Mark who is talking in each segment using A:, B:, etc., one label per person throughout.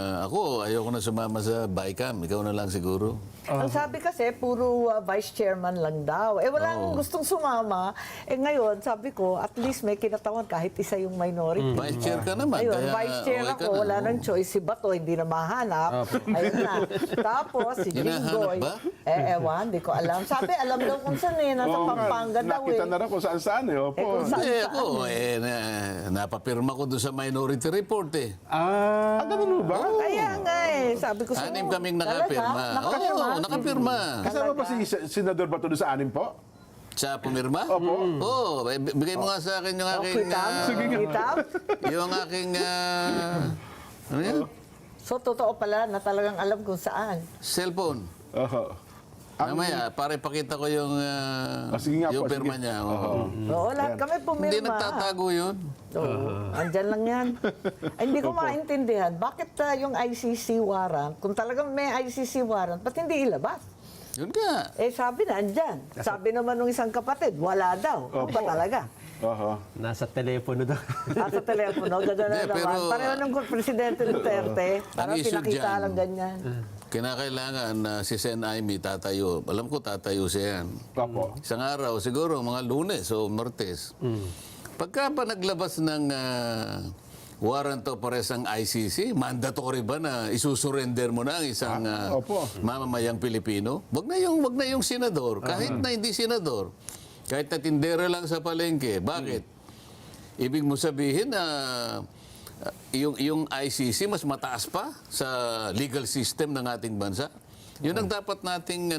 A: Ako, ayoko na sumama sa BICAM. Ikaw na lang siguro.
B: Ang sabi kasi, puro vice chairman lang daw. Walang gustong sumama. Ngayon, sabi ko, at least may kinatawan kahit isa yung minority.
A: Vice chair ka naman.
B: Ayun,
A: kaya
B: vice chair
A: okay
B: ako,
A: ka na.
B: wala nang choice. Si Bato, hindi na mahanap. Ayun na. Tapos, si
A: Hinahanap
B: Jinggoy.
A: ba?
B: Ewan, di ko alam. Sabi, alam daw kung saan nasa Pampanga daw
C: Nakita na rin kung saan-saan Opo.
B: kung saan-
A: Hindi, ako, napapirma ko doon sa Minority Report
C: Ganun ba?
B: Kaya nga sabi ko sa
A: Anim kaming nakapirma.
B: Nakapirma?
A: Oo, nakapirma.
C: Kasama pa si Senador Bato doon sa anim po?
A: Sa pumirma?
C: Opo.
A: Oo, bigay mo nga sa akin yung aking...
B: Kitab? Kitab?
A: yung aking... ano yan?
B: So, totoo pala na talagang alam kung saan.
A: Cellphone.
C: Oho.
A: Mamaya, para ipakita ko yung,
C: sige nga
A: yung
C: po,
A: pirma
C: sige.
A: niya.
B: Oo, lahat kami pumirma.
A: Hindi nagtatago yun.
B: Oo, andyan lang yan. Ay, hindi ko maintindihan. Bakit yung ICC warrant, kung talagang may ICC warrant, ba't hindi ilabas?
A: Yun nga.
B: Sabi na, andyan. Sabi naman ng isang kapatid, wala daw. Ano ba talaga?
C: Oho.
D: Nasa telepono daw.
B: Sa telepono, gano'n na
A: Hindi,
B: naman.
A: pero-
B: Pareho ng Presidente Duterte. Parang
A: issue
B: pinakita
A: dyan,
B: lang ganyan.
A: Kinakailangan na si Sen Aimee tatayo. Alam ko tatayo siya yan.
C: Opo.
A: Isang araw, siguro mga Lunes o Martes. Pagka pa naglabas ng warrant of arrest ang ICC, mandatory ba na isusurrender mo na ang isang
C: opo.
A: mamamayang Pilipino? Wag na yung senador, kahit na hindi senador. Kahit na tindera lang sa palengke. Bakit? Ibig mo sabihin na yung ICC mas mataas pa sa legal system ng ating bansa? Yun ang dapat nating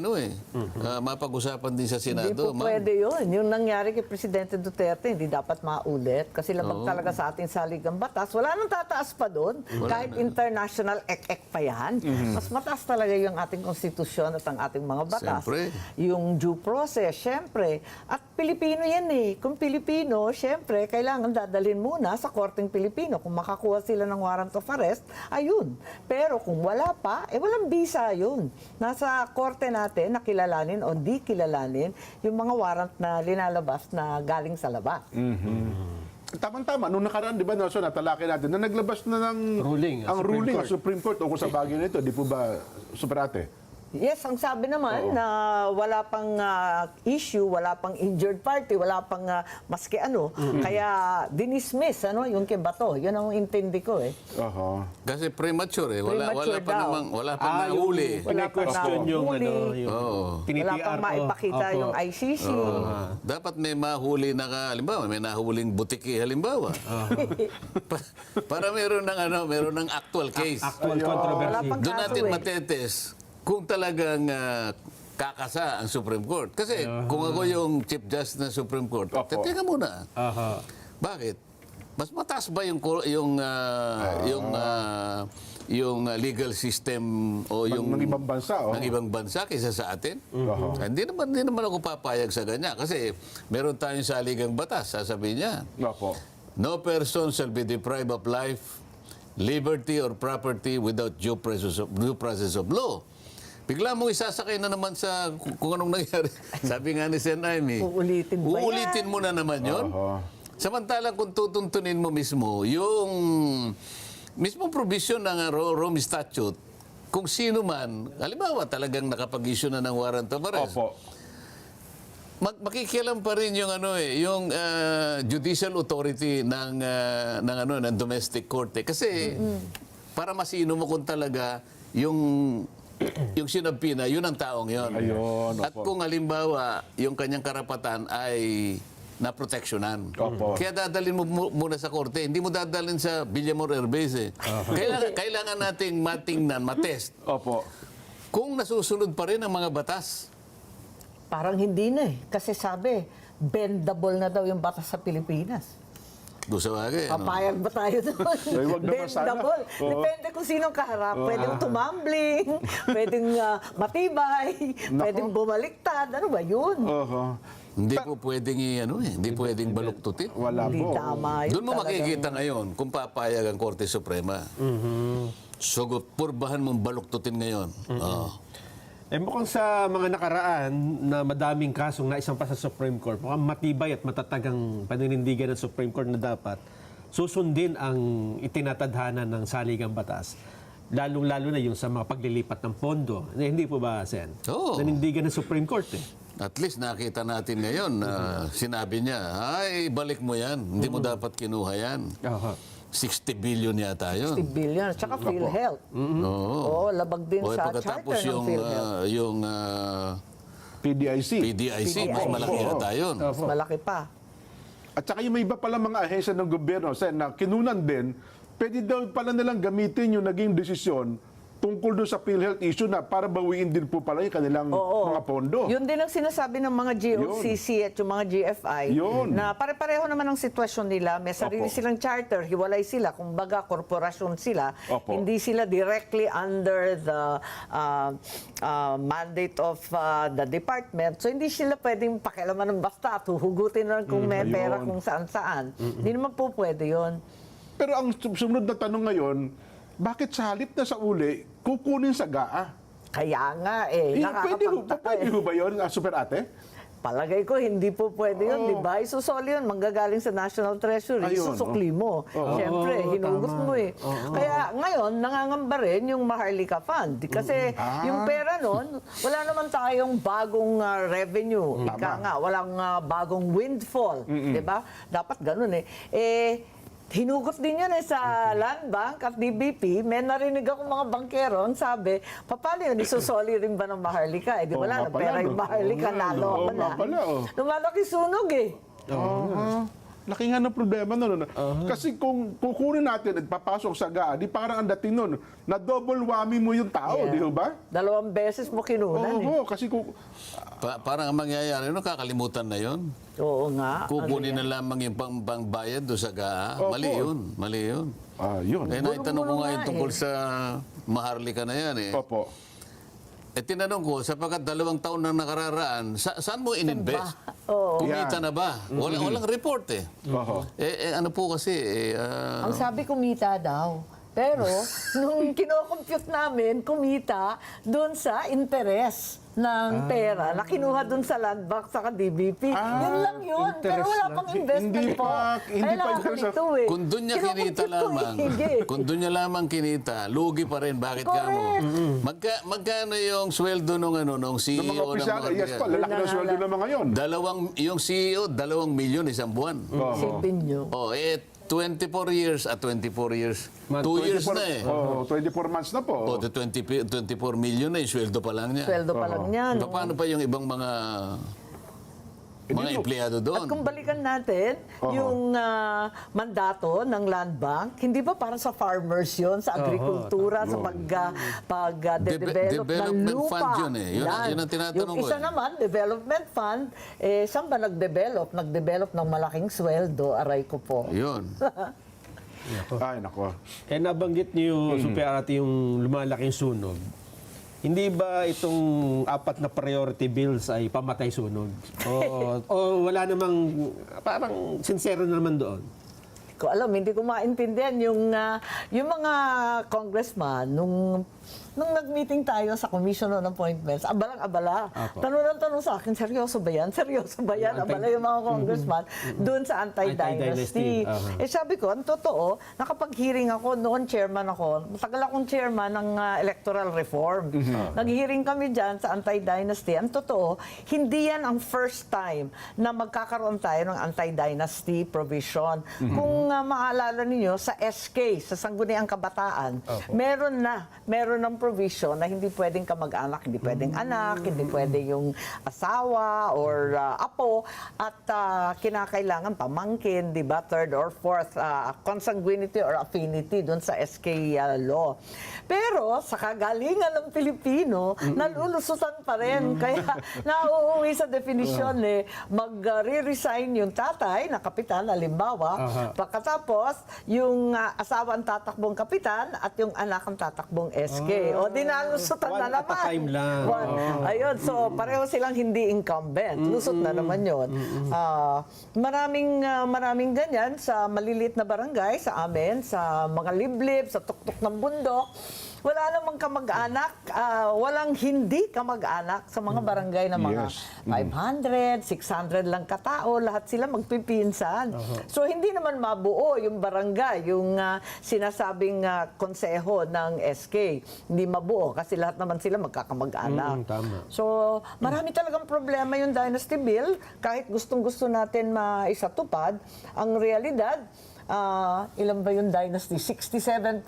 A: mapag-usapan din sa
B: Hindi
A: Senado.
B: po
A: ma'am.
B: pwede yun. Yung nangyari kay Presidente Duterte, hindi dapat maulit. Kasi labag talaga sa ating saligang batas. Wala nang tataas pa doon. Kahit international ek-ek pa yan. Mas mataas talaga yung ating konstitusyon at ang ating mga batas.
A: Siyempre.
B: Yung due process, syempre. At Pilipino yan Kung Pilipino, syempre, kailangan dadalhin muna sa Korteng Pilipino. Kung makakuha sila ng warrant of arrest, ayun. Pero kung wala pa, walang visa yun. Nasa korte natin na kilalanin o di kilalanin yung mga warrant na linalabas na galing sa labas.
C: Tama-tama. Nung nakaraan, di ba, Nelson, natalaki natin, na naglabas na ng
D: Ruling,
C: ang
D: Supreme
C: ruling
D: Court.
C: ng Supreme Court tungkol sa bagay nito. Di po ba, Superate?
B: Yes, ang sabi naman na wala pang issue, wala pang injured party, wala pang maski ano. Kaya dinismiss yung kay Bato. Yun ang intindi ko
C: Oho.
A: Kasi premature wala
B: Premature
A: pa
B: daw.
A: namang wala pa nahuli.
B: Wala pa
D: Question yung
B: nahuli.
D: yung
A: Oo.
B: Wala
D: tinitiar
B: pang
D: ko.
B: maipakita
D: Opo.
B: yung ICC.
A: Dapat may mahuli na halimbawa, may nahuling butiki halimbawa. Para meron ng actual case.
D: Actual
B: Wala
D: controversy.
B: pang
A: Doon
B: kaso
A: natin matetes kung talagang kakasa ang Supreme Court. Kasi kung ako yung Chief Justice ng Supreme Court,
C: Opo.
A: teka muna.
D: Aha.
A: Bakit? Mas mataas ba yung legal system o yung
C: Ng ibang bansa,
A: ng ibang bansa kaysa sa atin? Hindi naman ako papayag sa ganyan kasi meron tayong saligang batas, sasabihin niya.
C: Opo.
A: No person shall be deprived of life, liberty, or property without due process of law. Bigla mong isasakay na naman sa kung anong nangyari. Sabi nga ni Sen Aimee,
B: Uulitin ba yan?
A: uulitin mo na naman yun.
C: Oho.
A: Samantalang kung tutuntunin mo mismo, yung mismong provision ng Rome Statute, kung sino man, halimbawa talagang nakapag-issue na ng warrant of arrest,
C: Opo.
A: makikialam pa rin yung yung judicial authority ng domestic court kasi para masino mo kung talaga yung sinabina, yun ang taong yun.
C: Ayun,
A: At
C: opo.
A: kung halimbawa yung kanyang karapatan ay naproteksyonan.
C: Opo.
A: Kaya dadalhin mo muna sa korte. Hindi mo dadalhin sa Villamor Airbase. Kailangan nating matingnan, matest
C: Opo.
A: kung nasusunod pa rin ang mga batas.
B: Parang hindi na Kasi sabi, bendable na daw yung batas sa Pilipinas.
A: Doon sa bagay.
B: Papayag ba tayo doon?
C: Ay, wag naman sana.
B: Bendable.
C: Oo.
B: Depende kung sinong kaharap. Pwedeng tumambling, pwedeng matibay, pwedeng bumaliktad. Ano ba yun?
C: Oho.
A: Hindi po pwedeng hindi pwedeng baluktutin.
C: Wala
B: Hindi
C: po.
B: tama yun.
A: Doon mo
B: talagang-
A: makikita ngayon kung papayag ang Korte Suprema. So, purbahan mong baluktutin ngayon.
D: Mukhang sa mga nakaraan na madaming kasong naisampa sa Supreme Court, mukhang matibay at matatagang paninindigan ng Supreme Court na dapat susundin ang itinatadhana ng saligang batas. lalong-lalo na yung sa mga paglilipat ng pondo. Hindi po ba, Sen?
A: Oo.
D: Nanindigan ng Supreme Court eh.
A: At least nakita natin ngayon na sinabi niya, ay, balik mo yan. Hindi mo dapat kinuha yan. 60 billion yata yun.
B: 50 billion. Tsaka PhilHealth.
A: Oo.
B: Oo, labag din
A: O,
B: sa
A: pagkatapos
B: charter ng PhilHealth.
A: yung
C: PDIC.
A: PDIC, mas malaki
C: Oo.
A: yata yun.
B: Mas malaki pa.
C: At saka yung may iba pala mga ahensya ng gobyerno, Sen, na kinunan din, pwede daw pala nilang gamitin yung naging desisyon tungkol doon sa PhilHealth issue na para bawiin din po pala yung kanilang
B: Oo.
C: mga pondo.
B: Yun din ang sinasabi ng mga GOCC at yung mga GFI
C: Yun.
B: na pare-pareho naman ang sitwasyon nila. May sarili
C: Opo.
B: silang charter, hiwalay sila, kumbaga korporasyon sila.
C: Opo.
B: Hindi sila directly under the mandate of the department. So hindi sila pwedeng pakialaman ng basta at huhugutin na lang kung may
C: Ayun.
B: pera kung saan-saan. Hindi naman po pwede yun.
C: Pero ang sumunod na tanong ngayon, bakit sa halip na sa uli, kukunin sa GAA?
B: Kaya nga eh, nakakapagtaka
C: Pwede ho ba yun, Super Ate?
B: Palagay ko, hindi po pwede yun,
C: Oo.
B: di ba? Isusoli yun, manggagaling sa National Treasury,
C: Ayun,
B: isusukli mo.
C: Oo.
B: Siyempre,
D: Oo,
B: hinugot
D: tama.
B: mo eh. Kaya ngayon, nangangamba rin yung Maharlika Fund. Kasi yung pera nun, wala naman tayong bagong revenue. Ika nga, walang bagong windfall. Di ba? Dapat ganun eh. Hinugot din yan sa Land Bank at DBP. May narinig ako mga bangkero, ang sabi, paano yun, isusoli rin ba ng Maharlika? Eh, di
C: Oo
B: wala
C: nga
B: na
C: pala,
B: pera yung
C: no?
B: Maharlika,
C: Oo nga,
B: nalo
C: no?
B: ako
C: Oo
B: na.
C: nga pala, oh.
B: Lumalaki sunog eh.
C: Laki nga ng problema nun. Kasi kung kukunin natin at papasok sa GAA, di parang ang dating nun, na double whammy mo yung tao,
B: Yeah.
C: di ba?
B: 2 beses mo kinunan eh.
C: Oo, kasi kung...
A: Parang ang mangyayari, kakalimutan na yon.
B: Oo nga.
A: Kukunin na lamang yung pangbayad doon sa GAA.
C: Opo.
A: Mali yun, mali yun.
C: Yun.
A: Eh, naitanong ko nga yung
B: nga
A: tungkol
B: eh.
A: sa Maharlika na yan eh.
C: Opo.
A: Eh, tinanong ko, sapagkat 2 taon na nakararaan, saan mo in-invest?
B: Oo.
A: Kumita na ba? Walang report eh.
C: Oho.
A: Ano po kasi,
B: Ang sabi kumita daw. Pero, nung kinocompute namin, kumita doon sa interest ng pera na kinuha doon sa Land Bank sa DBP. Yun lang yun. Pero wala pang investment
C: Hindi
B: po.
C: pa- hindi
B: Ay,
C: pa
B: nakakalito eh.
A: kung doon niya kinita
B: Kinocompute ko
A: lamang,
B: higi.
A: kung doon niya lamang kinita, lugi pa rin. Bakit ka mo? Magkano yung sweldo nung
C: Ng
A: CEO
C: mga opisyal, yes po, lalaki ng sweldo ng mga yun.
A: Yung CEO, 2 milyon isang buwan.
B: Isipin nyo.
A: 24 years, 24 years. 2 years na eh.
C: 24 months na po.
A: 24 million na yung sweldo pa lang niya.
B: Sweldo pa lang yan.
A: Paano pa yung ibang mga empleyado
B: At
A: doon?
B: kung balikan natin yung mandato ng Land Bank, hindi ba para sa farmers yun, sa agrikultura, sa pag-develop ng
A: Development
B: lupa?
A: fund yun eh. Yun ang tinatanong
B: yung
A: ko
B: isa
A: eh.
B: naman, development fund, saan ba nag-develop? Nag-develop ng malaking sweldo, aray ko po.
A: Yun.
C: Ay, nako.
D: Eh nabanggit niyo, Super Ate, yung lumalaking sunog. Hindi ba itong 4 na priority bills ay pamatay sunog? O wala namang, parang sincero na naman doon?
B: Ko alam, hindi ko maintindihan yung mga congressman nung nag-meeting tayo sa Commission on Appointments, abalang-abala.
D: Apo.
B: Tanong ng tanong sa akin, seryoso ba yan? Seryoso ba yan? Abala yung mga congressman doon sa
D: Anti-dynasty.
B: anti-dynasty. Sabi ko, ang totoo, nakapag-hearing ako, noon chairman ako, matagal akong chairman ng electoral reform. Nag-hearing kami dyan sa anti-dynasty. Ang totoo, hindi yan ang first time na magkakaroon tayo ng anti-dynasty provision. Kung maalala ninyo, sa SK, sa Sangguniang Kabataan, meron ng provision na hindi pwedeng kamag-anak, hindi pwedeng anak, hindi pwede yung asawa or apo, at kinakailangan pamangkin, di ba, third or fourth consanguinity or affinity doon sa SK law. Pero sa kagalingan ng Pilipino, nalulusutan pa rin. Kaya nauuwi sa definition mag-re-resign yung tatay na kapitan, halimbawa, pagkatapos yung asawa ang tatakbong kapitan at yung anak ang tatakbong SK. O dinalusutan
D: One
B: na
D: at a
B: naman.
D: time lang.
B: Ayun, so pareho silang hindi incumbent. Lusot na naman yun. Maraming ganyan sa maliliit na barangay, sa amin, sa mga liblib, sa tuktok ng bundok. wala namang kamag-anak, walang hindi kamag-anak sa mga barangay na mga
C: Yes.
B: 500, 600 lang katao, lahat sila magpipinsan. So hindi naman mabuo yung barangay, yung sinasabing konseho ng SK. Hindi mabuo kasi lahat naman sila magkakamag-anak.
D: Tama.
B: So marami talagang problema yung Dynasty Bill. Kahit gustong-gusto natin maisatupad, ang realidad, ilan ba yung Dynasty? 67%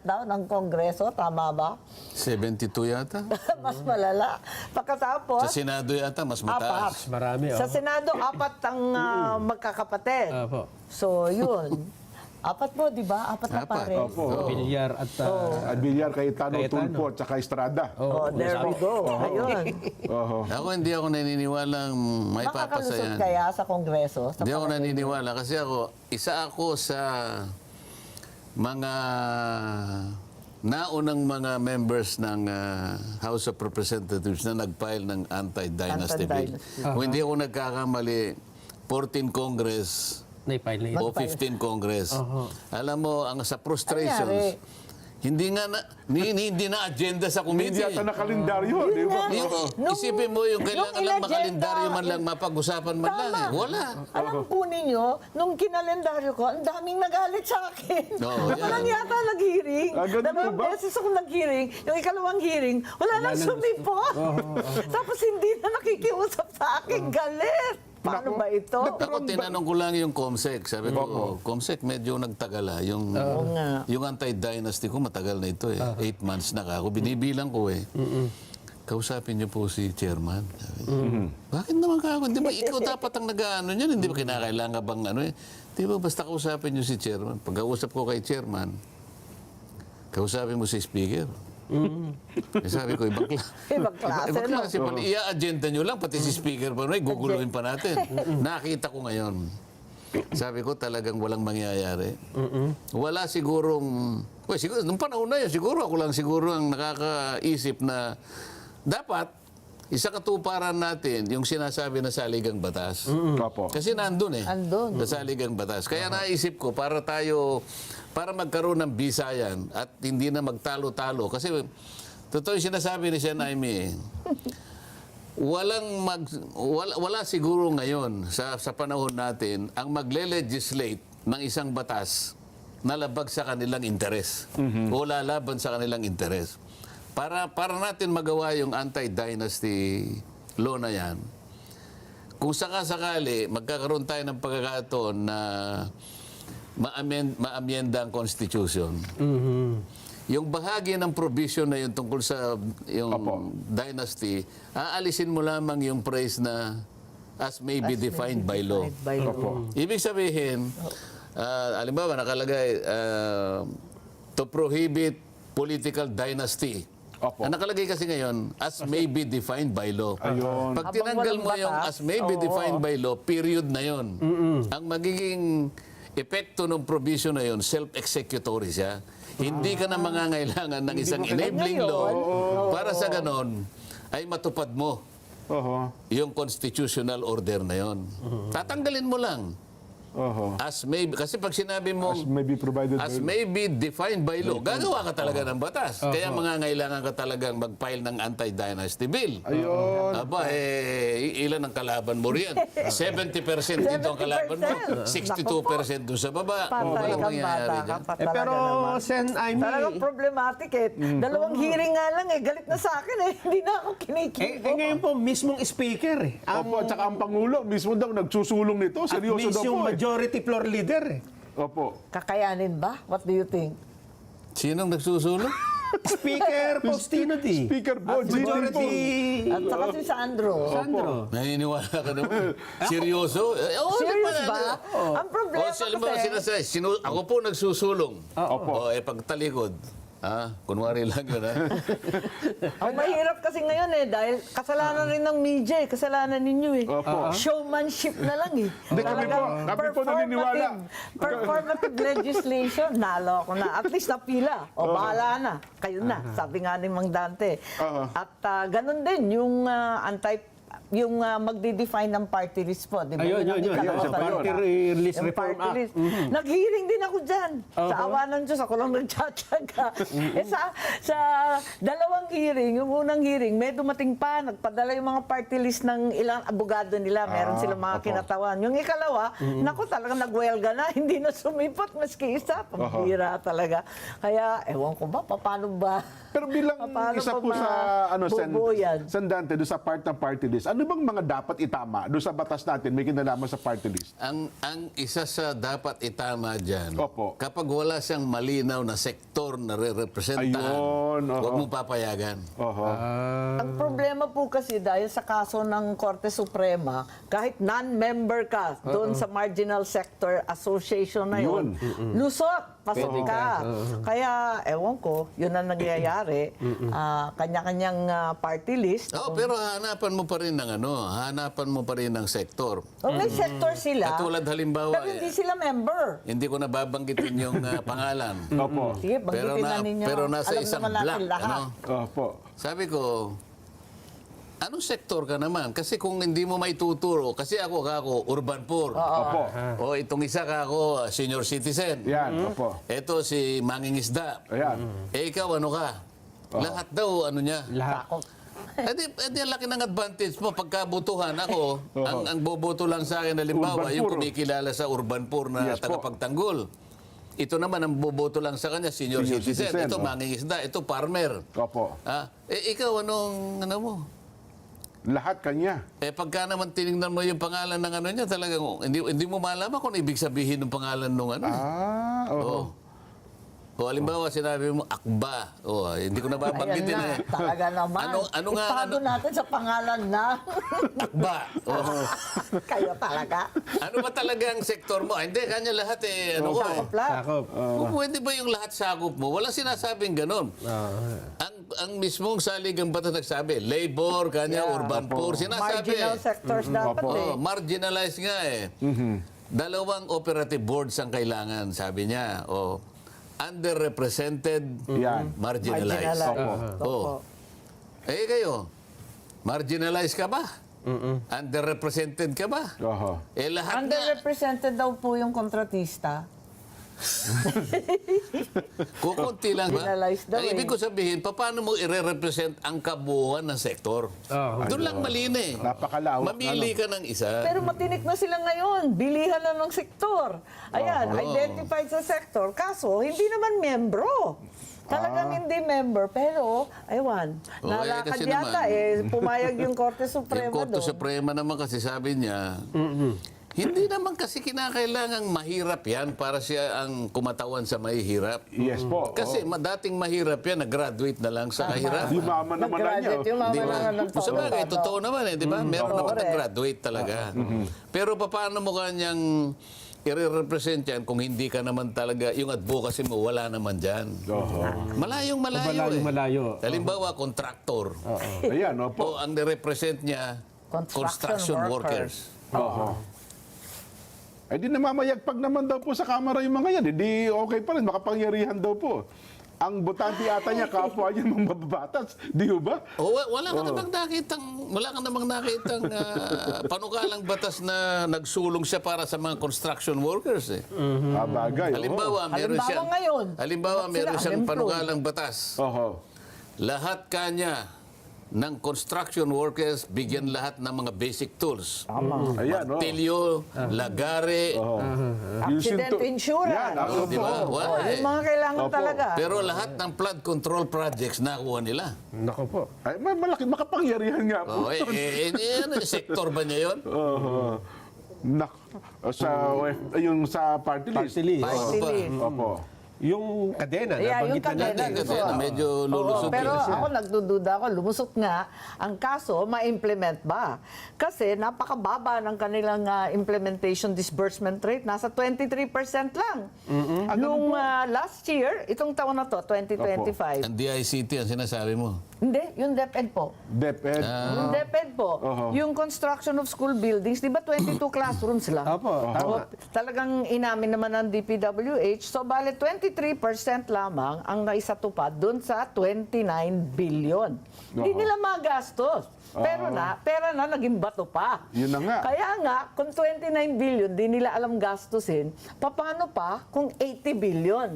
B: daw ng Kongreso, tama ba?
A: 72 yata.
B: Mas malala. Pagkatapos,
A: Sa Senado yata, mas mataas.
D: Marami,
B: Sa Senado, 4 ang magkakapatid.
D: Opo.
B: So, yun. 4 po, di ba? 4 na
A: 4.
B: pare.
C: Opo.
D: Bilyar at
C: At Villar, Cayetano,
D: Cayetano.
C: Tulfo, at saka Estrada.
B: Oh, there we go. Ayun.
C: Oho.
A: Ako hindi ako naniniwalang may papasa
B: Makakalusot
A: yan.
B: kaya sa Kongreso? Sa
A: Hindi ako
B: palagay niyo?
A: naniniwala kasi isa ako sa mga naunang mga members ng House of Representatives na nag-file ng anti-dynasty bill.
B: Anti-dynasty.
A: Kung hindi ako nagkakamali, 14 Congress
D: naipile na
A: o 15 Congress. Alam mo, ang sa frustrations,
B: Anyari?
A: hindi na agenda sa
C: Hindi
A: committee.
C: yata na kalendaryo, di ba?
A: Isipin mo yung kailangan lang
B: inagenda,
A: makalendaryo man lang, mapag-usapan man lang. Eh. Wala.
B: Alam po ninyo, nung kinalendaryo ko, ang daming nagalit sa akin.
A: Oo, yan.
B: Walang yata nag-hearing.
C: Ganun
B: Dalawang
C: ba?
B: beses ako nag-hearing. Yung ikalawang hearing, wala nang sumipot. Tapos hindi na nakikiusap sa akin. Galit. Paano ba ito?
A: Ako tinanong ko lang yung COMSEC. Sabi ko, COMSEC medyo nagtagal. Yung anti-dynasty ko matagal na ito eh. 8 months na ako. Binibilang ko eh. Kausapin niyo po si chairman. Sabi niya. Bakit naman ka ako? Di ba ikaw dapat ang nag-ano niyan? Hindi ba kinakailangan bang ano eh? Di ba basta kausapin niyo si chairman? Pagkausap ko kay chairman, kausapin mo si speaker. Eh, sabi ko, ibang
B: klase,
A: ibang
B: no?
A: klase. Ia-agenda nyo lang, pati si speaker pa rin, guguluhin pa natin. Nakita ko ngayon. Sabi ko, talagang walang mangyayari. Wala sigurong... Well, siguro, nung panahon na yun, siguro ako lang siguro ang nakakaisip na dapat isa katuparan natin yung sinasabi na saligang batas.
C: Opo.
A: Kasi nandun eh.
B: Andun.
A: Sa saligang batas. Kaya naisip ko, para magkaroon ng bisayan at hindi na magtalo-talo. Kasi totoo yung sinasabi ni Sen. Aimee, wala siguro ngayon sa panahon natin ang magle-legislate ng isang batas na labag sa kanilang interes o lalaban sa kanilang interes. Para natin magawa yung anti-dynasty law na yan, kung sakasakali magkakaroon tayo ng pagkakataon na ma-amyenda ang Constitution, yung bahagi ng provision na yun tungkol sa yung dynasty, aalisin mo lamang yung phrase na as may be defined by law.
B: By law.
A: Ibig sabihin, halimbawa nakalagay to prohibit political dynasty.
C: Opo.
A: Ang nakalagay kasi ngayon, as may be defined by law.
C: Ayun.
A: Pag
B: Habang
A: tinanggal
B: walang
A: mo yung
B: batas,
A: as may be defined by law, period na yon. Ang magiging epekto ng provision na yon, self-executory siya. Hindi ka na mangangailangan ng isang enabling law para sa ganon ay matupad mo
C: Oho.
A: yung constitutional order na yon. Tatanggalin mo lang.
C: Oho.
A: As may, kasi pag sinabi mo
C: As may be provided
A: as
C: by-
A: may be defined by law, gagawa ka talaga ng batas. Kaya mangangailangan ka talagang mag-file ng anti-dynasty bill.
C: Ayun.
A: Aba, ilan ang kalaban mo riyan? 70% dito ang kalaban mo. 62% doon sa baba.
B: Patay
A: Walang
B: kang
A: mangyayari
B: bata ka
A: dyan.
B: pa talaga
D: pero
B: naman.
D: Sen. Aimee,
B: Talagang problematic eh. Dalawang hearing nga lang eh. Galit na sa akin eh. Hindi na ako kinikibo.
D: ngayon po, mismong speaker eh.
C: Opo, at saka ang Pangulo, mismo daw nagsusulong nito.
D: At
C: Seryoso daw
D: yung
C: po eh.
D: majority floor leader eh.
C: Opo.
B: Kakayanin ba? What do you think?
A: Sinong nagsusulong?
D: Speaker Faustino D.
C: Speaker po, GD po.
D: Majority
B: At saka si Sandro.
D: Sandro.
A: Naniniwala ka naman. Seryoso?
B: Serious ba? Ang problema kasi...
A: Ako po nagsusulong.
C: Opo.
A: Pagtalikod. Kunwari lang yun,
B: Ang mahirap kasi ngayon eh, dahil kasalanan rin ng media eh, kasalanan ninyo eh.
C: Opo.
B: Showmanship na lang eh.
C: Hindi, kami po naniniwala.
B: Performative legislation, nalo ako na. At least napila. O bahala na. Kayo na. Sabi nga ni Mang Dante. At ganun din, yung magdi-define ng party list po. Di ba?
D: Ayun,
B: ang
D: yun.
B: ikalawa
C: Sa
B: talaga.
C: Party
D: List
B: Yung
D: Reform
B: party
D: Act.
B: list. Nag-hearing din ako dyan. Sa awa ng Diyos, ako lang nagtsatsaga. Sa dalawang hearing, yung unang hearing, may dumating pa, nagpadala yung mga party list ng ilang abogado nila. Meron silang mga kinatawan. Yung ikalawa, naku, talagang nagwelga na. Hindi na sumipot maski isa. Pambira talaga. Kaya, ewan ko ba, paano ba?
C: Pero bilang
B: Paano
C: isa
B: pa
C: po sa
B: bubuyan?
C: Sandante, doon sa part ng party list, ano bang mga dapat itama doon sa batas natin may kinalaman sa party list?
A: Ang isa sa dapat itama dyan,
C: Opo.
A: kapag wala siyang malinaw na sektor na re-representahan,
C: Ayun, oho.
A: huwag mong papayagan.
C: Oho.
B: Ang problema po kasi dahil sa kaso ng Korte Suprema, kahit non-member ka doon sa Marginal Sector Association na yun, lusot, pasok
D: Pwede
B: ka.
D: ka.
B: Kaya, ewan ko, yun ang nangyayari. Kanya-kanyang party list.
A: Oh, pero hanapan mo pa rin ng hanapan mo pa rin ng sektor.
B: May sector sila,
A: Katulad halimbawa,
B: pero hindi sila member.
A: hindi ko nababanggitin yung pangalan.
C: Opo.
B: Sige, banggitin na ninyo.
A: pero nasa
B: Alam
A: isang
B: naman natin
A: block,
B: lahat.
C: Opo.
A: Sabi ko, anong sektor ka naman? Kasi kung hindi mo maituturo, kasi ako urban poor.
C: Opo.
A: O itong isa kako, senior citizen.
C: Yan, opo.
A: Ito si mangingisda.
C: Ayan.
A: Ikaw ano ka? Lahat daw ano niya.
D: Lahat.
A: Edi ang laki ng advantage mo pagkabutuhan ako. Ang boboto lang sa akin halimbawa
C: Urban
A: yung
C: poor.
A: kumikilala sa urban poor na
C: Yes po.
A: tagapagtanggol. Ito naman ang boboto lang sa kanya senior
C: Senior
A: citizen.
C: citizen,
A: Ito
C: oh.
A: mangingisda, ito farmer.
C: Opo.
A: Ikaw anong ano mo?
C: Lahat kanya.
A: Pagka naman tinignan mo yung pangalan ng ano niya, talagang hindi mo malaman kung ibig sabihin ng pangalan ng ano.
C: Oho.
A: O halimbawa sinabi mo akba. Hindi ko nababanggitin
B: Ayan na, talaga naman.
A: Ano nga,
B: Itago natin sa pangalan na.
A: akba.
B: Kayo talaga.
A: Ano ba talaga ang sektor mo? Hindi, kanya lahat ano ko eh.
B: Sakop lang.
D: Sakop.
A: Kung pwede ba yung lahat sakop mo? Wala sinasabing ganun. Ang mismong saligang batas nagsabi, labor, kanya, urban poor. Sinasabi
B: Marginal sectors dapat eh.
A: marginalized nga eh. Dalawang operative boards ang kailangan, sabi niya. Underrepresented,
C: Yan.
A: marginalized.
B: Marginalized.
A: Oh. Kayo, marginalized ka ba? Underrepresented ka ba?
C: Oho.
A: Lahat nga.
B: Underrepresented daw po yung kontratista.
A: Kukunti lang ba?
B: Marginalized daw
A: Ang ibig ko sabihin, paano mo i-represent ang kabuuan ng sektor? Doon lang mali na eh.
C: Napakalawak.
A: Mamili ka ng isa.
B: Pero matinik na sila ngayon. Bilihan na ng sektor. Ayan, identified sa sektor. Kaso, hindi naman membro. Talagang hindi member. Pero, aywan, nalakad
A: kasi
B: yata
A: naman,
B: pumayag yung Korte
A: Yung
B: Suprema
A: Korte
B: doon.
A: Suprema naman kasi sabi niya, hindi naman kasi kinakailangang mahirap yan para siya ang kumatawan sa mahihirap.
C: Yes po.
A: Kasi dating mahirap yan, nag-graduate na lang sa kahirapan.
C: Yumaman naman na niya.
B: Nag-graduate yung mama
A: Di ba?
B: na ng
A: Sa bagay, totoo naman eh, di ba? Meron naman
B: Correct.
A: nag-graduate talaga. Pero paano mo kanyang i-represent yan kung hindi ka naman talaga, yung advocacy mo, wala naman dyan. Malayong malayo
D: Malayong malayo.
A: Halimbawa, contractor.
C: Ayan, opo.
A: O ang nirepresent niya, construction workers.
C: Oho. Eh di namamayagpag naman daw po sa kamera yung mga yan. Di okay pa rin, makapangyarihan daw po. Ang botante ata niya, kapwa niya mga mababatas. Di ba?
A: Wala ka namang nakitang panukalang batas na nagsulong siya para sa mga construction workers eh.
C: Bagay.
A: Halimbawa, meron
B: Halimbawa
A: siyang
B: ngayon,
A: meron
B: sila
A: siyang
B: unemployed.
A: panukalang batas.
C: Oho.
A: Lahat kanya ng construction workers bigyan lahat ng mga basic tools.
C: Ayan, oh.
A: Martilyo, lagare,
B: Accident insurance.
C: Yan, ako
A: di
C: po.
A: ba? Wala
B: Yung
A: eh.
B: mga kailangan
C: Opo.
B: talaga.
A: Pero lahat ng flood control projects nakuha nila.
D: Nako po.
C: Ay, malaki, makapangyarihan nga po.
A: Ano, sektor ba niya yun?
C: Oho. Yung sa party list.
D: Party list.
B: Party list.
C: Opo.
D: Yung kadena,
B: Yeah, yung
D: nabanggit na
B: kadena.
D: natin.
A: Kasi medyo lulusot
B: Pero
A: yun.
B: ako nagdududa ako, lumusot nga. Ang kaso, ma-implement ba? Kasi napakababa ng kanilang implementation disbursement rate. Nasa 23% lang. Nung last year, itong taon na to, 2025.
A: Ang DICT ang sinasabi mo.
B: Hindi, yung DepEd po.
C: DepEd.
B: Yung DepEd po. Yung construction of school buildings, di ba 22 classrooms lang?
D: Opo, tama.
B: Talagang inamin naman ng DPWH. So, bale 22 33% lamang ang naisatupad doon sa 29 billion. Hindi nila magastos. Pero pera na naging bato pa.
C: Yun na nga.
B: Kaya nga, kung 29 billion, di nila alam gastusin, paano pa kung 80 billion?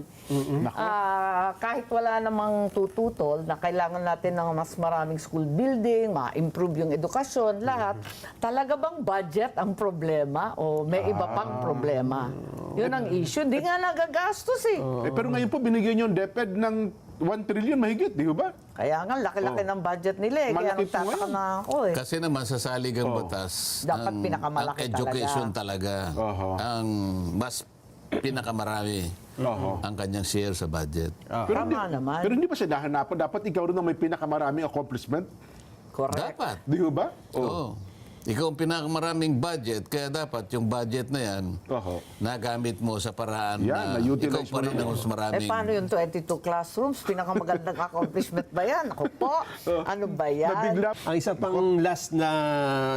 B: Kahit wala namang tututol na kailangan natin ng mas maraming school building, ma-improve yung edukasyon, lahat, talaga bang budget ang problema o may iba pang problema? Yun ang issue. Di nga nagagastos eh.
C: Pero ngayon po, binigyan yung DepEd ng 1 trillion mahigit, di ba?
B: Kaya nga, laki-laki ng budget nila eh. Kaya
C: Malaki po
B: nagtataka
C: yan.
B: na ako eh.
A: Kasi naman sa saligang batas,
B: Dapat
A: ang
B: pinakamalaki
A: education talaga,
C: Oho.
A: ang mas pinakamarami ang kanyang share sa budget.
B: Tama naman.
C: Pero hindi ba siya nahanapan? Dapat ikaw rin ang may pinakamaraming accomplishment?
B: Correct.
A: Dapat.
C: Di ba?
A: Oo. Ikaw ang pinakamaraming budget, kaya dapat yung budget na yan,
C: Oho.
A: nagamit mo sa paraan
C: Yan,
A: na ikaw
C: na-utilize
A: pa
C: mo
A: rin
C: na.
A: ang mas maraming...
B: Paano yung 22 classrooms? Pinakamagandang accomplishment ba yan? Ako po, ano ba yan?
C: Nabigla.
D: Ang isa pang last na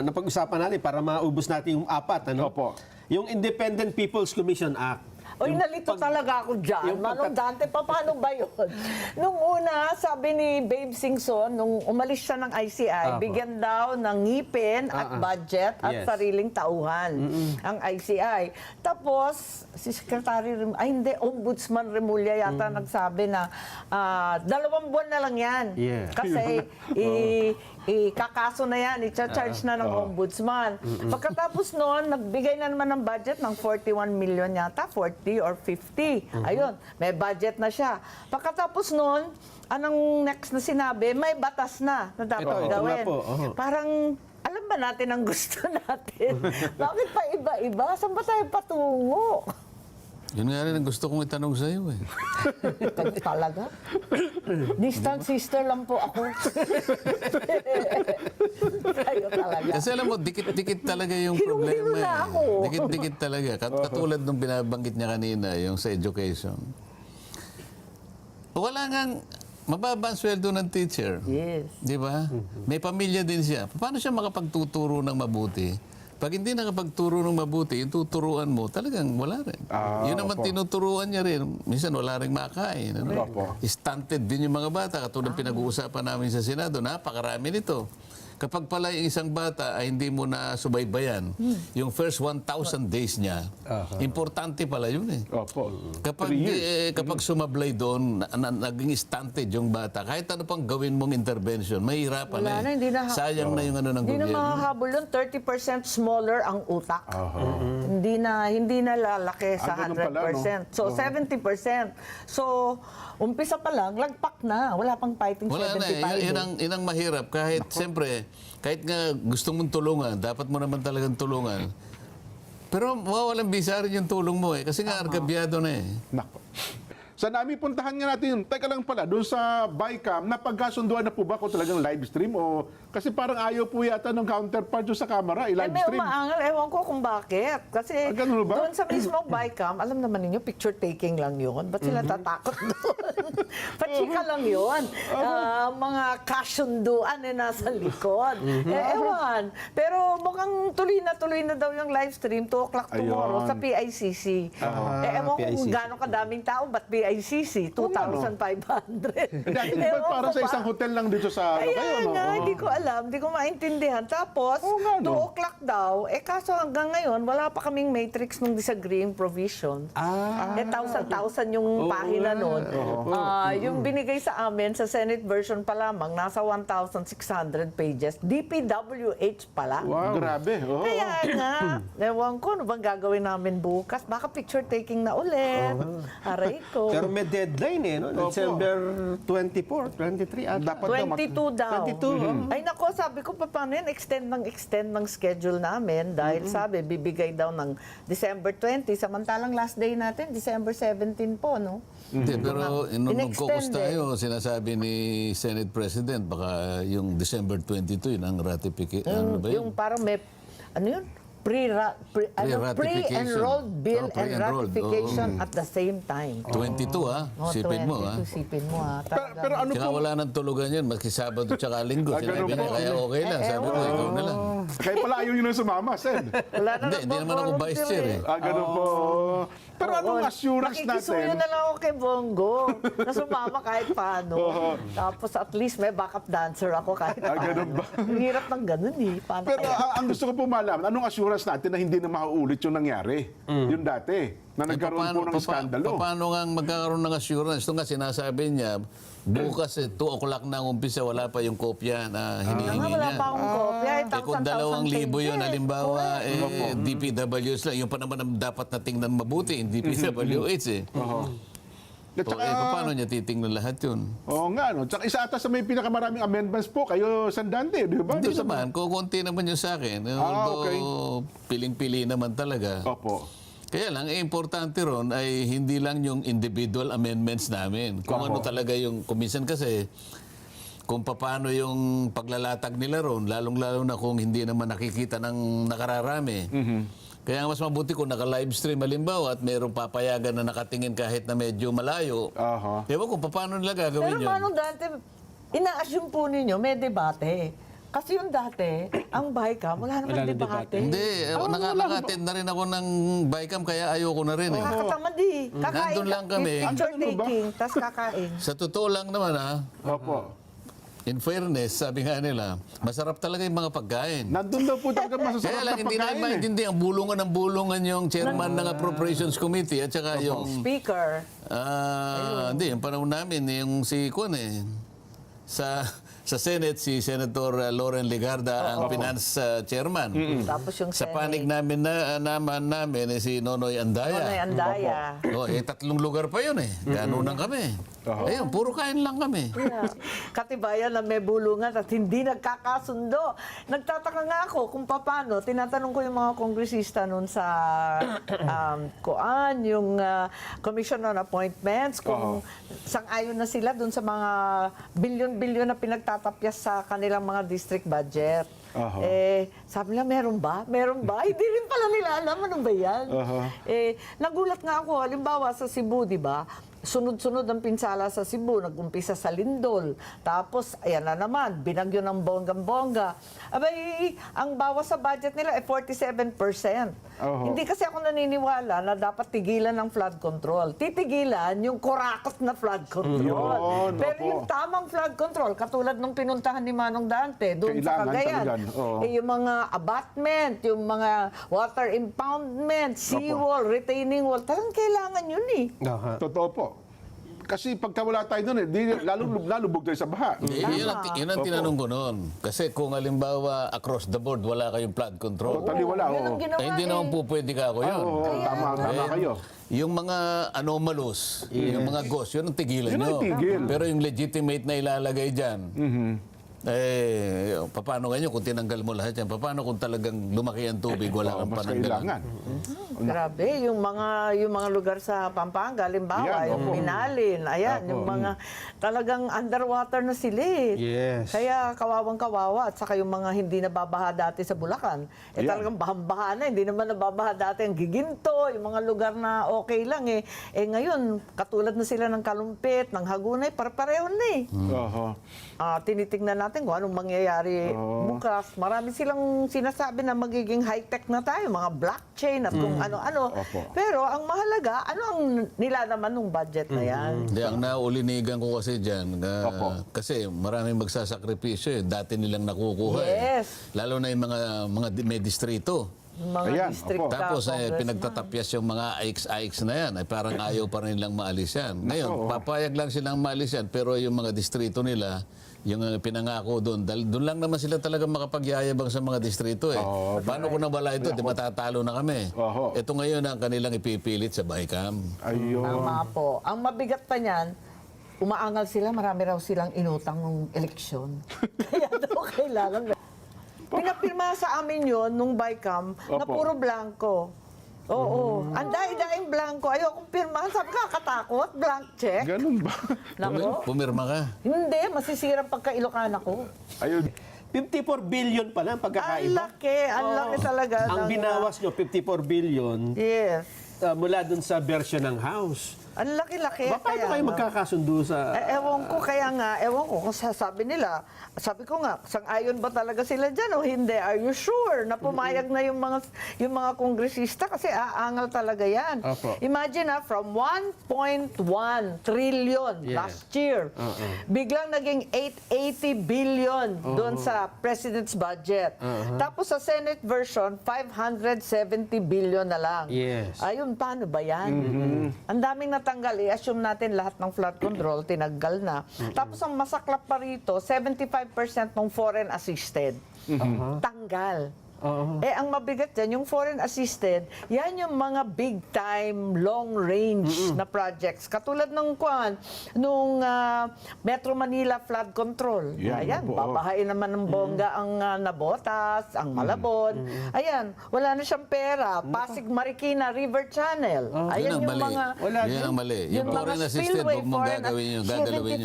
D: napag-usapan natin para maubos natin yung apat, ano?
C: Opo.
D: Yung Independent People's Commission Act.
B: Oy, nalito talaga ako dyan.
D: yung
B: Manong Dante, paano ba yun? Nung una, sabi ni Babe Singson, nung umalis siya ng ICI, bigyan daw ng ngipin at budget at
D: Yes.
B: sariling tauhan ang ICI. Tapos, si Secretary, hindi, Ombudsman Remulla yata nagsabi na 2 buwan na lang yan.
D: Yeah.
B: Kasi kakaso na yan, i-charge na ng ombudsman. Pagkatapos noon, nagbigay na naman ng budget ng 41 million yata, 40 or 50. Ayun, may budget na siya. Pagkatapos noon, anong next na sinabi? May batas na dapat
D: Ito na
B: gawin.
D: po,
B: Parang, alam ba natin ang gusto natin? Bakit pa iba-iba? Saan ba tayo patungo?
A: Yun nga rin ang gusto kong itanong sa iyo eh.
B: Kayo talaga? Distant sister lang po ako. Kayo talaga.
A: Kasi alam mo, dikit-dikit talaga yung
B: Hirong-hiro
A: problema.
B: na
A: eh.
B: ako.
A: Dikit-dikit talaga. Katulad nung binabanggit niya kanina, yung sa education. Wala ngang mababa ang sweldo ng teacher.
B: Yes.
A: Di ba? May pamilya din siya. Paano siya makapagtuturo ng mabuti? Pag hindi nakapagturo ng mabuti, yung tuturuan mo, talagang wala rin. Yun naman tinuturuan niya rin. Minsan wala rin makain. Ano?
C: Opo.
A: Stunted din yung mga bata. Katulad pinag-uusapan namin sa Senado, napakarami nito. Kapag pala yung isang bata ay hindi mo na subaybayan, yung first 1,000 days niya, importante pala yun eh.
C: Opo.
A: Kapag,
C: 3 years.
A: kapag sumablay doon, naging stunted yung bata, kahit ano pang gawin mong intervention, mahirapan
B: Wala
A: eh.
B: na, hindi na
A: Sayang na yung ano ng
B: Hindi na
A: gobyerno.
B: makahabol yun. 30% smaller ang utak. Hindi na lalaki sa
C: ganun pala,
B: 100%. So, 70%. So, umpisa pa lang, lagpak na. Wala pang fighting
A: Wala na
B: 75.
A: eh. Yun ang mahirap. Kahit, siyempre, kahit nga gusto mong tulungan, dapat mo naman talagang tulungan. Pero mawawalang bisa rin yung tulong mo eh. Kasi nga, argabyado na eh.
C: Nako. Sa nami, puntahan nga natin. Teka lang pala, doon sa BICAM, napagkasunduan na po ba kung talagang live stream? O, kasi parang ayaw po yata ng counterpart doon sa camera,
B: Eh,
C: i-live
B: may
C: stream.
B: umaangal. Ewan ko kung bakit. Kasi
C: ganun ba?
B: doon sa mismong BICAM, alam naman ninyo, picture taking lang yun. Ba't sila tatakot doon? Pachika lang yun. Mga kasunduan eh nasa likod. Ewan. Pero mukhang tuloy na daw yung live stream, 2 o'clock tomorrow
C: Ayun.
B: sa PICC. Ewan ko kung
D: PICC.
B: gano'ng kadaming tao, ba't PICC? 2,500.
C: Dati di ba parang sa isang hotel lang dito sa ano
B: Kaya
C: kayo, no?
B: nga, hindi ko alam, hindi ko maintindihan. Tapos,
C: Oo nga,
B: 2
C: no?
B: o'clock daw, kaso hanggang ngayon, wala pa kaming matrix ng disagreeing provision. 1,000 yung pahina nun. Yung binigay sa amin, sa Senate version pa lamang, nasa 1,600 pages. DPWH pala.
C: Wow. Grabe. Oo.
B: Kaya nga, ewan ko, ano bang gagawin namin bukas? Baka picture taking na ulit. Aray ko.
D: Pero may deadline eh, no? December 24, 23 ata.
C: Dapat daw
B: 22 daw.
D: 22.
B: Ay nako, sabi ko pa paano yan, extend ng schedule namin dahil sabi bibigay daw ng December 20 samantalang last day natin December 17 po, no?
A: Hindi, pero nung
B: In-extend
A: nagkukos tayo, sinasabi ni Senate President, baka yung December 22, yun ang ratification. Ano ba yun?
B: Yung parang may ano yun?
A: Pre-ratification.
B: Pre-enrolled bill
A: Oh,
B: and
A: pre-enrolled,
B: ratification at the same time.
A: 22 sipin mo
B: 22, sipin mo ha.
C: Pero ano
A: Kaya
C: po,
A: wala nang tulugan yun, maski Sabado tsaka Linggo.
C: ganun
A: Sinabi niya,
C: po.
A: kaya okay lang. Sabi ko, ikaw na lang.
C: kaya pala ayaw nyo na sumama, Sen.
B: Wala na
A: Hindi naman ako vice chair eh.
C: Ganun po. Pero anong assurance
B: Nakikisuyo
C: natin?
B: na lang ako kay Bongo na sumama kahit paano. Tapos at least may backup dancer ako kahit paano.
C: Ganun ba?
B: Ang hirap ng ganun eh. Paano
C: Pero
B: kaya?
C: ang gusto ko po malaman, anong assurance natin na hindi na mauulit yung nangyari? Yung dati, na nagkaroon po ng skandalo.
A: Paano nga magkakaroon ng assurance? Ito nga sinasabi niya, bukas 2 o'clock na ang umpisa, wala pa yung kopya na
B: Nga,
A: hinihingi
B: wala
A: niya.
B: pa akong kopya.
A: Kung 2,000 yun, halimbawa, DPWH lang, yung pa naman ang dapat na tingnan mabuti, hindi DPWH eh.
C: At
A: O,
C: saka,
A: paano niya titingnan lahat yun?
C: oo nga, no? Tsaka isa ata sa may pinakamaraming amendments po, kayo Sandante, di ba?
A: Hindi
C: Doon sa
A: naman, kukunti naman yung sa akin. Although,
C: okay.
A: piling-pili naman talaga.
C: Opo.
A: Kaya lang, importante ron ay hindi lang yung individual amendments namin. Kung ano talaga yung, kuminsan kasi, kung paano yung paglalatag nila ron, lalong-lalo na kung hindi naman nakikita ng nakararami. Kaya mas mabuti kung naka-livestream halimbawa at mayroong papayagan na nakatingin kahit na medyo malayo.
C: Aha.
A: Ewan kung paano nila
B: Pero
A: gagawin yun.
B: manong dati, ina-assume po ninyo may debate. Kasi yung dati, ang BICAM, wala naman
D: Wala nang
B: debate.
A: Hindi, nakaka-attend na rin ako ng BICAM kaya ayoko na rin eh.
B: Nakakatamad eh.
A: Nandun lang kami.
B: Picture
C: Ano ba?
B: taking, tas kakain.
A: Sa totoo lang naman
C: Opo.
A: in fairness, sabi nga nila, masarap talaga yung mga pagkain.
C: Nandun daw po talaga masasarap
A: Kaya
C: na
A: lang hindi na
C: pagkain eh.
A: maintindihan ang bulungan ng bulungan yung chairman ng Appropriations Committee at saka yung
B: Speaker.
A: hindi, yung panahon namin yung si Kuan eh sa Senate si Senator Loren Legarda ang finance chairman.
B: Tapos yung
A: Sa panig namin namin si Nonoy Andaya.
B: Nonoy Andaya.
A: Oh, 3 lugar pa yun eh. Ganunan kami. Ayun, puro kain lang kami.
B: Yeah. Katibayan na may bulungan at hindi nagkakasundo. Nagtataka nga ako kung paano. Tinatanong ko yung mga kongresista noon sa yung Commission on Appointments, kung sang-ayon na sila doon sa mga bilyon-bilyon na pinagtatapyas sa kanilang mga district budget. Sabi nila, meron ba? Meron ba? Hindi rin pala nila alam ano ba yan. Nagulat nga ako, halimbawa sa Cebu, di ba? Sunod-sunod ang pinsala sa Cebu, nag-umpisa sa Lindol. Tapos, ayan na naman, binagyo ng bonggang-bongga. Abay, ang bawas sa budget nila ay 47%. Hindi kasi ako naniniwala na dapat tigilan ng flood control. Titigilan yung kurakot na flood control.
C: Yun,
B: Pero
C: opo.
B: yung tamang flood control, katulad nung pinuntahan ni Manong Dante, doon sa
C: Kailangan
B: Cagayan,
C: talaga, oo.
B: yung mga abatement, yung mga water impoundment, seawall, retaining wall, talagang kailangan yun eh.
D: Aha.
C: Totoo po. Kasi pagka wala tayo doon, lalubog tayo sa baha.
A: Yun ang tinanong ko noon. Kasi kung halimbawa across the board wala kayong flood control,
C: Totally wala.
B: Yun ang
C: Oo.
B: ginawa
A: hindi naman po pwede ka ako yun.
C: Oo, tama kayo.
A: Yung mga anomalous, yung mga ghost, yun ang tigilan
C: Yun ang
A: nyo.
C: tigil.
A: Pero yung legitimate na ilalagay dyan, paano ganyan kung tinanggal mo lahat yan? Paano kung talagang lumaki ang tubig, wala kang
C: Mas
A: pananggalan?
C: kailangan.
B: Grabe, yung mga lugar sa Pampanga, halimbawa,
C: Yan,
B: yung
C: opo.
B: Minalin, ayan, yung mga talagang underwater na sila eh.
D: Yes.
B: Kaya kawawang-kawawa at saka yung mga hindi nababaha dati sa Bulacan,
C: Yan.
B: talagang bahang-baha na, hindi naman nababaha dati ang Giginto, yung mga lugar na okay lang eh. Ngayon, katulad na sila ng Kalumpit, ng Hagunay, pareho na eh.
C: Oho.
B: Tinitingnan natin kung anong mangyayari bukas. Marami silang sinasabi na magiging high-tech na tayo, mga blockchain at kung ano-ano.
C: Opo.
B: Pero ang mahalaga, ano ang nilalaman ng budget na yan?
A: Hindi, ang naulinigan ko kasi dyan,
C: Opo.
A: kasi maraming magsasakripisyo eh. Dati nilang nakukuha
B: Yes.
A: Lalo na yung mga may distrito.
B: Yung mga
C: Ayan,
B: district
C: opo.
A: Tapos
B: congressman.
A: pinagtatapyas yung mga AIX na yan. Ay parang ayaw pa rin nilang maalis yan. Ngayon, papayag lang silang maalis yan. Pero yung mga distrito nila, yung pinangako doon, doon lang naman sila talaga makapagyayabang sa mga distrito eh. Paano kung nawala ito, di matatalo na kami.
C: Oho.
A: Ito ngayon ang kanilang ipipilit sa BICAM.
C: Ayun.
B: Tama po. Ang mabigat pa niyan, umaangal sila, marami raw silang inutang ng eleksyon. Kaya daw kailangan. Pinapirma sa amin yon nung BICAM na
C: Opo.
B: puro blanco. Oo. Ang daing blanco. Ayokong pirmahan. Sabi ka, katakot. Blank check.
C: Ganun ba?
B: Nako.
A: Pumirma ka.
B: Hindi. Masisira ang pagka-Ilocana ko.
C: Ayun.
D: 54 billion pala ang
B: Ang
D: pagkakaiba.
B: laki. Ang laki talaga.
D: Ang
B: ng,
D: binawas nyo, 54 billion
B: Yes.
D: mula dun sa version ng House.
B: Ang laki-laki.
D: Paano
B: kaya
D: kayo
B: nga.
D: magkakasundo sa...
B: Ewan ko kung sabi nila, sabi ko nga, sang-ayon ba talaga sila dyan o hindi? Are you sure na pumayag na yung mga kongresista? Kasi aangal talaga yan.
D: Opo.
B: Imagine from 1.1 trillion
D: Yes.
B: last year, biglang naging 880 billion doon sa President's budget. Tapos sa Senate version, 570 billion na lang.
D: Yes.
B: Ayun, paano ba yan? Ang daming natanggal. I-assume natin lahat ng flood control, tinanggal na. Tapos ang masaklap pa rito, 75% ng foreign assisted. Tanggal. Ang mabigat dyan, yung foreign assisted, yan yung mga big time, long range na projects. Katulad nung Metro Manila flood control.
C: Yan,
B: Ayan,
C: opo.
B: babahain naman ng bongga ang Nabotas, ang Malabon. Ayan, wala na siyang pera. Pasig Marikina River Channel.
A: Yun ang
B: Ayan yung
A: mali.
B: mga...
A: Yun ang mali. Yung
B: mga
A: foreign assisted,
B: spillway,
A: huwag mong
B: foreign
A: gagawin yun. Gagalawin yun.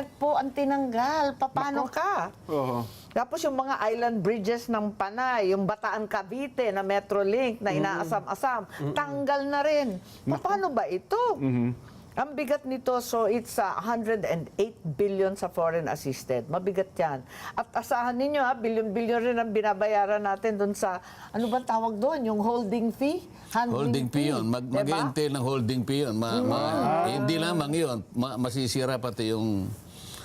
B: 75% po ang tinanggal. Paano ka?
C: Oo.
B: Tapos yung mga island bridges ng Panay, yung Bataan Cavite na Metrolink na inaasam-asam, tanggal na rin. Paano ba ito? Ang bigat nito, so it's 108 billion sa foreign assisted. Mabigat yan. At asahan ninyo, billion-billion rin ang binabayaran natin doon sa, ano ba tawag doon? Yung holding fee?
A: Holding fee yun.
B: Diba?
A: Mag-entail ng holding fee yun. Hindi lamang yun. Masisira pati yung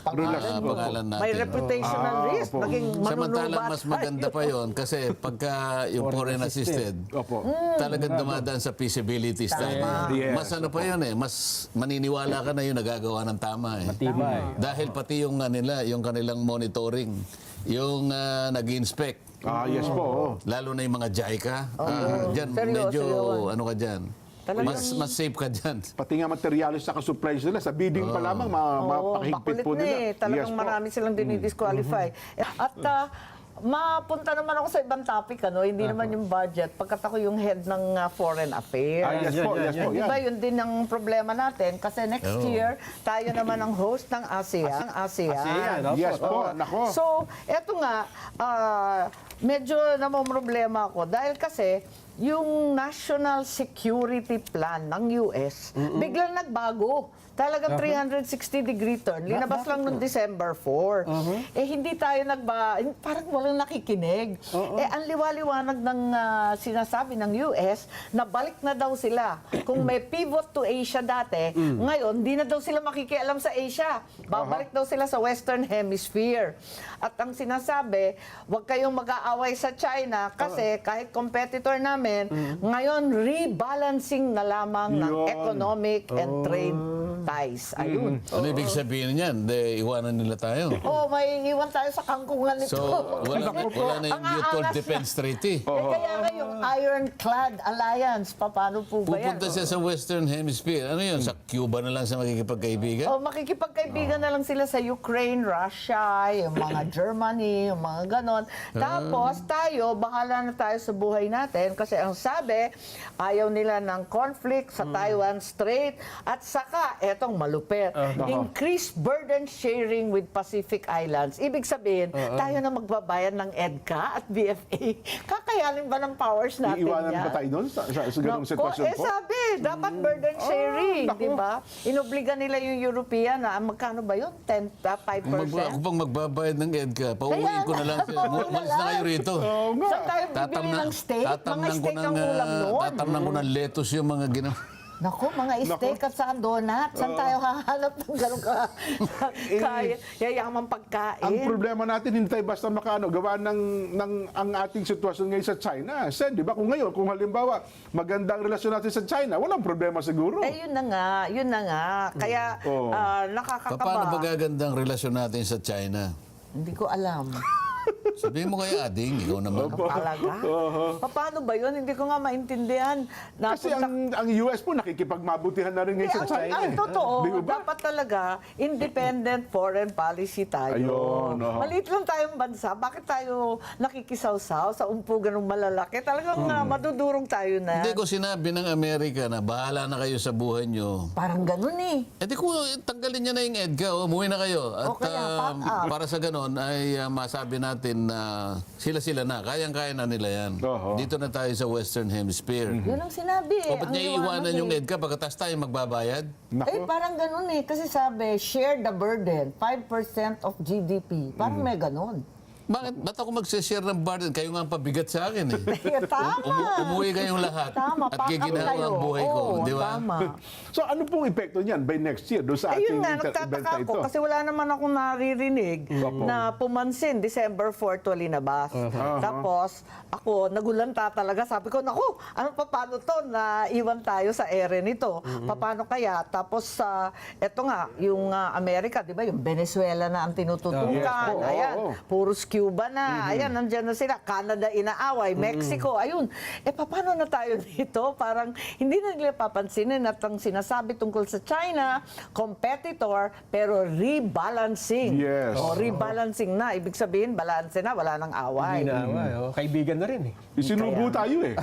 A: pangalan natin.
B: May reputational risk. Naging
A: Samantalang
B: manunubat
A: mas maganda pa yon kasi pagka yung foreign assisted,
C: Opo.
A: talagang dumadaan sa feasibility study.
C: Yes.
A: Mas ano pa yun mas maniniwala ka na yung nagagawa ng tama eh.
D: Matibay.
A: Dahil pati yung yung kanilang monitoring, yung nag-inspect,
C: Yes po.
A: lalo na yung mga JICA, dyan
B: Seryoso
A: medyo
B: yun.
A: ano ka dyan,
B: Talagang-
A: mas safe ka dyan.
C: Pati nga materialis sa supplies nila, sa bidding pa lamang, mapakahigpit
B: makulit
C: po
B: na
C: nila.
B: eh. Talagang
C: Yes po.
B: marami silang dinidisqualify. At mapunta naman ako sa ibang topic, hindi naman yung budget. Pagkat ako yung head ng Foreign Affairs.
C: Yes po, yes po.
B: Di
C: Yan.
B: ba, yun din ang problema natin. Kasi next year, tayo naman ang host ng ASEAN.
D: ASEAN, opo.
C: Yes po, nako.
B: So, eto nga, medyo namomroblema ako. Dahil kasi, yung National Security Plan ng US, biglang nagbago. Talagang 360-degree turn. Linabas lang noong December 4. Hindi tayo parang walang nakikinig. Ang liwaliwanag ng sinasabi ng US, na balik na daw sila. Kung may pivot to Asia dati, ngayon, di na daw sila makikialam sa Asia. Babalik daw sila sa Western Hemisphere. At ang sinasabi, huwag kayong mag-aaway sa China kasi kahit competitor namin, ngayon rebalancing na lamang ng
C: Yun.
B: economic and trade ties. Ayun.
A: Ano ibig sabihin niyan? Iwanan nila tayo.
B: May iwan tayo sa kangkungan nito.
A: So, wala na yung
B: Ang
A: Mutual
B: aangas
A: Defense Treaty.
B: kaya nga yung Ironclad Alliance, paano po ba yan?
A: Pupunta siya sa Western Hemisphere. Ano yun? Sa Cuba na lang sa makikipagkaibigan?
B: Makikipagkaibigan na lang sila sa Ukraine, Russia, yung mga Germany, yung mga ganon. Tapos tayo, bahala na tayo sa buhay natin kasi ang sabi, ayaw nila ng conflict sa Taiwan Strait at saka, etong malupit, increased burden sharing with Pacific Islands. Ibig sabihin, tayo na magbabayad ng EDCA at BFA. Kakayanin ba ng powers natin
C: Iiwanan
B: yan?
C: ba tayo doon sa ganung sitwasyon po?
B: Sabi, dapat burden sharing,
C: naku.
B: di ba? Inobliga nila yung European na, magkano ba yun? 5%?
A: Ako pang magbabayad ng EDCA, pauwiin ko na lang. Malis na kayo rito.
B: Saan tayo bibili ng steak? Mga steak ang ulam noon.
A: Tatamnan ko ng lettuce yung mga ginawa.
B: Naku, mga steak at saka donut. Saan tayo hahanap ng gano'ng yayamang pagkain?
C: Ang problema natin, hindi tayo basta gawa ng ang ating sitwasyon ngayon sa China. Sen, di ba? Kung halimbawa, magandang relasyon natin sa China, walang problema siguro.
B: Yun na nga. Kaya, nakakakaba.
A: Paano ba gagandang relasyon natin sa China?
B: Hindi ko alam.
A: Sabihin mo kay Ading, ikaw naman.
B: Talaga? Paano ba yun? Hindi ko nga maintindihan.
C: Kasi ang US po nakikipagmabutihan na rin ngayon sa China.
B: Ay, totoo.
C: Di ba?
B: Dapat talaga, independent foreign policy tayo.
C: Ayun, oo.
B: Maliit lang tayong bansa. Bakit tayo nakikisawsaw sa umpugan ng malalaki? Talagang madudurog tayo na.
A: Hindi ko sinabi ng Amerika na bahala na kayo sa buhay nyo.
B: Parang ganun eh.
A: Di ko tanggalin niya na yung EDCA, umuwi na kayo. At
B: kaya,
A: para sa ganon ay masabi natin natin na sila-sila na, kayang-kaya na nila yan.
C: Oho.
A: Dito na tayo sa Western Hemisphere.
B: Yun ang sinabi
A: O ba't
B: Ang
A: niya
B: liwanag
A: iiwanan yung EDCA pagkatapos tayo magbabayad?
B: Eh, parang ganun eh. Kasi sabi, share the burden, 5% of GDP. Parang may ganun.
A: Bakit? Ba't ako mag-share ng burden? Kayo nga ang pabigat sa akin eh.
B: Tama.
A: Umuwi kayong lahat
B: Tama.
A: at
B: pack up
A: giginawa
B: kayo.
A: ang buhay ko.
B: Oo,
A: Di ba?
B: Tama.
C: So ano pong epekto niyan by next year doon sa ating
B: Ayun nga,
C: event
B: nagtataka
C: na ito?
B: ako kasi wala naman akong naririnig
C: Opo.
B: na pumansin, December 4 to linabas. Tapos, ako, nagulanta talaga. Sabi ko, naku, ano pa paano to na iwan tayo sa ere nito? Paano kaya? Tapos, eto nga, yung Amerika, di ba, yung Venezuela na ang tinututukan.
C: Yes, oo,
B: Ayan,
C: oo.
B: puros Cuba na. Ayan, nandyan na sila. Canada inaaway, Mexico, ayun. Paano na tayo dito? Parang hindi na nila papansinin at ang sinasabi tungkol sa China, competitor, pero rebalancing.
C: Yes.
B: O, rebalancing na. Ibig sabihin, balance na, wala nang away.
D: Hindi na away. Kaibigan na rin eh.
C: Isinubo tayo eh.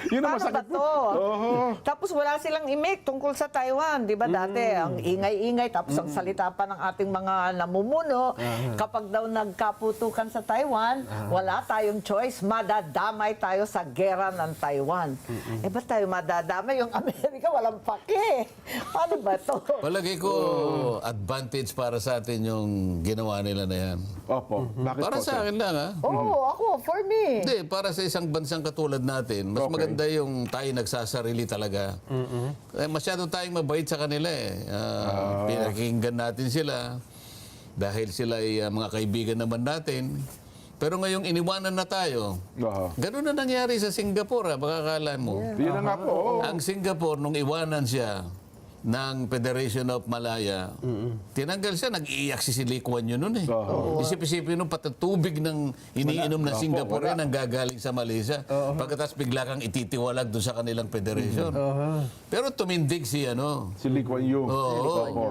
C: Yun ang
B: Paano ba
C: masakit po.
B: to?
C: Oho.
B: Tapos wala silang imik tungkol sa Taiwan. Di ba dati, ang ingay-ingay, tapos ang salita pa ng ating mga namumuno, kapag daw nagkaputukan sa Taiwan, wala tayong choice, madadamay tayo sa gera ng Taiwan. Ba't tayo madadamay? Yung Amerika, walang pake. Paano ba to?
A: Palagay ko, advantage para sa atin yung ginawa nila na yan.
C: Opo. Bakit
A: Para
C: po,
A: sa
C: sir?
A: akin lang, ha?
B: Oo, ako, for me.
A: Hindi, para sa isang bansang katulad natin, mas
C: Okay.
A: maganda yung tayo nagsasarili talaga. Masyado tayong mabait sa kanila eh. Pinakinggan natin sila dahil sila ay mga kaibigan naman natin. Pero ngayong iniwanan na tayo,
C: Oho.
A: ganun na nangyari sa Singapore, baka akala mo.
C: Yun na nga po. oo.
A: Ang Singapore, nung iwanan siya ng Federation of Malaya, tinanggal siya, nag-iiyak si Lee Kuan Yew nun eh.
C: Oo.
A: Isip-isipin nung pati tubig ng iniinom ng
C: Opo,
A: Singapore
C: wala.
A: ang gagaling sa Malaysia. Pagkatapos bigla kang ititiwalag doon sa kanilang federation. Pero tumindig si ano.
C: Si Lee Kuan Yew.
A: Oo.
C: Opo.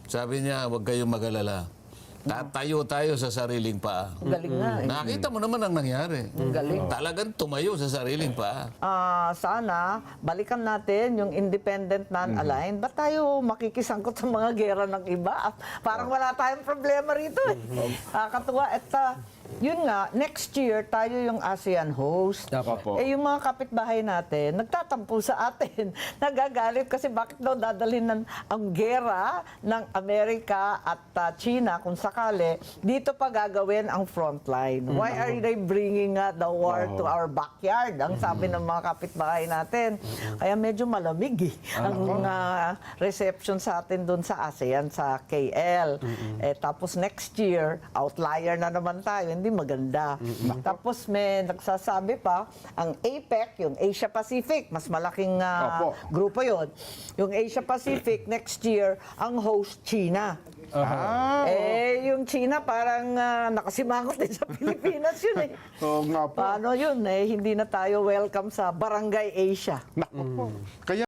A: Sabi niya, huwag kayong magalala. Tatayo tayo sa sariling paa.
B: Ang galing nga eh.
A: Nakita mo naman ang nangyari.
B: Ang galing.
A: Talagang tumayo sa sariling paa.
B: Sana balikan natin yung independent non-aligned. Ba't tayo makikisangkot sa mga gera ng iba? Parang wala tayong problema rito eh. Katuwa. At yun nga, next year tayo yung ASEAN host.
D: Dapat
C: po.
B: Yung mga kapitbahay natin, nagtatampo sa atin. Nagagalit kasi bakit daw dadalhin ang gera ng Amerika at China kung sakali, dito pa gagawin ang frontline. Why are they bringing the war to our backyard? Ang sabi ng mga kapitbahay natin. Kaya medyo malamig ang reception sa atin doon sa ASEAN, sa KL. Tapos next year, outlier na naman tayo, hindi maganda. Tapos may nagsasabi pa, ang APEC, yung Asia Pacific, mas malaking
C: Opo.
B: grupo yon. Yung Asia Pacific, next year, ang host China. Yung China parang nakasimangot din sa Pilipinas yun eh.
C: Oo nga po.
B: Paano yun eh, hindi na tayo welcome sa Barangay Asia.
C: Naku po. Kaya